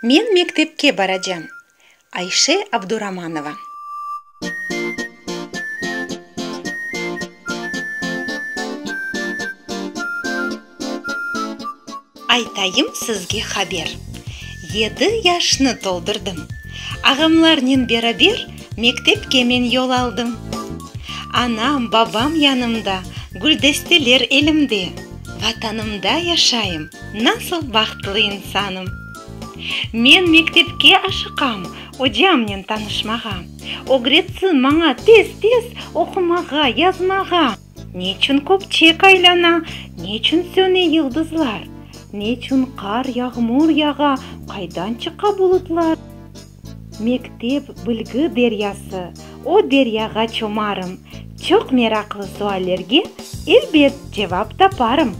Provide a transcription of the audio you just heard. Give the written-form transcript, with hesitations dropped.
Мен мектепке баражам. Айше Абдураманова. Айтайым сізге хабер. 7 яшны толдырдым. Ағамлармен берабер мектепке мен yol алдым. Анам, бабам янымда, гүлдестелер елімде. Ватанымда яшайым, насыл бақытлы инсаным. Мен мектепке ашықам, ожамнен танышмаға. Огретсін маңа тез-тез оқымаға, язмаға. Нечін көпчек айлана, нечін сөне йылдызлар. Нечін қар, яғмур яға, қайдан чықа бұлытлар. Мектеп білгі дерясы, о деряға чомарым. Çok meraklı suallerге elbet cevap taparım.